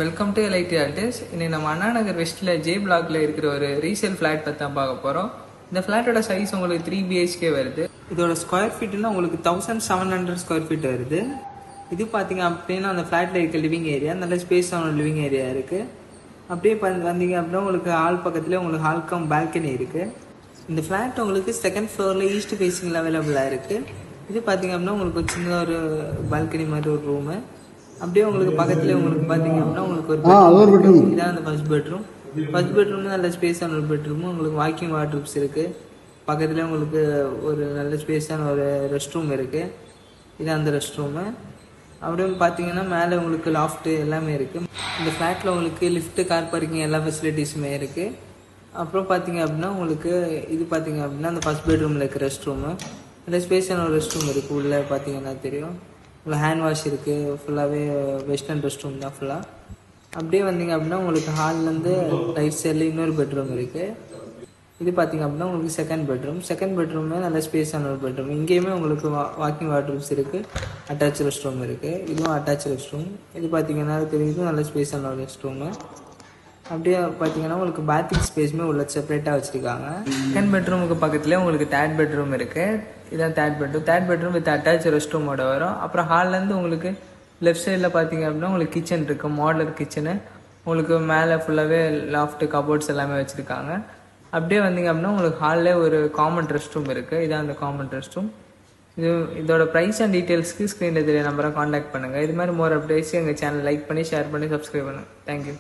Welcome to LID ஆர்டிஸ். இன்னைக்கு நம்ம Anna Nagar வெஸ்ட்ல J பிளாக்ல இருக்கிற ஒரு ரீசேல் ஃபிளாட் பற்றி தான் பார்க்க போகிறோம். இந்த ஃபிளாட்டோட சைஸ் உங்களுக்கு 3 BHK வருது. இதோட ஸ்கொயர் ஃபீட்னா உங்களுக்கு 1700 ஸ்கொயர் ஃபீட் வருது. இது பார்த்தீங்க அப்படின்னா அந்த ஃபிளாட்ல இருக்க லிவிங் ஏரியா, நல்ல ஸ்பேஸான லிவிங் ஏரியா இருக்கு. அப்படியே வந்தீங்க அப்படின்னா உங்களுக்கு ஹால் பக்கத்துலேயே உங்களுக்கு ஹால் கம் பால்கனி இருக்கு. இந்த ஃபிளாட் உங்களுக்கு செகண்ட் ஃப்ளோர்ல ஈஸ்ட் ஃபேஸிங்கில் அவைலபிளாக இருக்கு. இது பார்த்தீங்க அப்படின்னா உங்களுக்கு சின்ன ஒரு பால்கனி மாதிரி ஒரு ரூமு. அப்படியே உங்களுக்கு பக்கத்துல உங்களுக்கு பாத்தீங்க அப்படின்னா உங்களுக்கு ஒரு பெட்ரூம். இதான் அந்த ஃபர்ஸ்ட் பெட்ரூம். ஃபர்ஸ்ட் பெட்ரூம்ல நல்ல ஸ்பேஸான ஒரு பெட்ரூம். உங்களுக்கு வாக்கிங் வார்ட்ரூப்ஸ் இருக்கு. பக்கத்துல உங்களுக்கு ஒரு நல்ல ஸ்பேஸான ஒரு ரெஸ்ட் ரூம் இருக்கு. இதான் அந்த ரெஸ்ட் ரூமு. அப்படியே பாத்தீங்கன்னா மேலே உங்களுக்கு லாஃப்ட் எல்லாமே இருக்கு. இந்த ஃபிளாட்ல உங்களுக்கு லிஃப்ட், கார் பார்க்கிங் எல்லா ஃபெசிலிட்டிஸுமே இருக்கு. அப்புறம் பாத்தீங்க அப்படின்னா உங்களுக்கு இது பாத்தீங்க அப்படின்னா அந்த ஃபர்ஸ்ட் பெட்ரூம்ல இருக்க ரெஸ்ட் ரூமு. நல்ல ஸ்பேஸான ஒரு ரெஸ்ட் ரூம் இருக்கு. உள்ள பாத்தீங்கன்னா தெரியும் உங்களுக்கு ஹேண்ட் வாஷ் இருக்குது. ஃபுல்லாகவே வெஸ்டர்ன் ரெஸ்ட் ரூம் தான் ஃபுல்லாக. அப்படியே வந்தீங்க அப்படின்னா உங்களுக்கு ஹால்லேருந்து ரைட் சைடில் இன்னொரு பெட்ரூம் இருக்குது. இது பார்த்தீங்க அப்படின்னா உங்களுக்கு செகண்ட் பெட்ரூமே நல்ல ஸ்பேஸான ஒரு பெட்ரூம். இங்கேயுமே உங்களுக்கு வாக்கிங் வார்ட்ரூம்ஸ் இருக்குது. அட்டாச் ரெஸ்ட் ரூம் இருக்குது. இதுவும் அட்டாச் ரெஸ்ட் ரூம். இது பார்த்தீங்கன்னா தெரியுது நல்ல ஸ்பேஸான ஒரு ரெஸ்ட் ரூமு. அப்படியே பார்த்தீங்கன்னா உங்களுக்கு பாத்திங் ஸ்பேஸுமே உள்ள செப்பரேட்டாக வச்சுருக்காங்க. செகண்ட் பெட்ரூமுக்கு பக்கத்துலேயே உங்களுக்கு தேர்ட் பெட்ரூம் இருக்குது. இதான் third bedroom with attach rest ரூமோட வரும். அப்புறம் ஹால்லேருந்து உங்களுக்கு லெஃப்ட் சைடில் பார்த்தீங்க அப்படின்னா உங்களுக்கு கிச்சன் இருக்குது. Modular kitchen. உங்களுக்கு மேலே ஃபுல்லாகவே லாஃப்ட், கபோர்ட்ஸ் எல்லாமே வச்சுருக்காங்க. அப்படியே வந்தீங்க அப்படின்னா உங்களுக்கு ஹாலில் ஒரு காமன் ரெஸ்ட் ரூம் இருக்குது. இதான் அந்த காமன் ரெஸ்ட் ரூம். இதோட ப்ரைஸ் அண்ட் டீட்டெயில்ஸ்க்கு ஸ்க்ரீனில் தெரிய நம்பரை காண்டாக்ட் பண்ணுங்கள். இது மாதிரி மோர் அப்டேட்ஸ் எங்கள் சேனல் லைக் பண்ணி, ஷேர் பண்ணி, சப்ஸ்கிரைப் பண்ணுங்கள். தேங்க்யூ.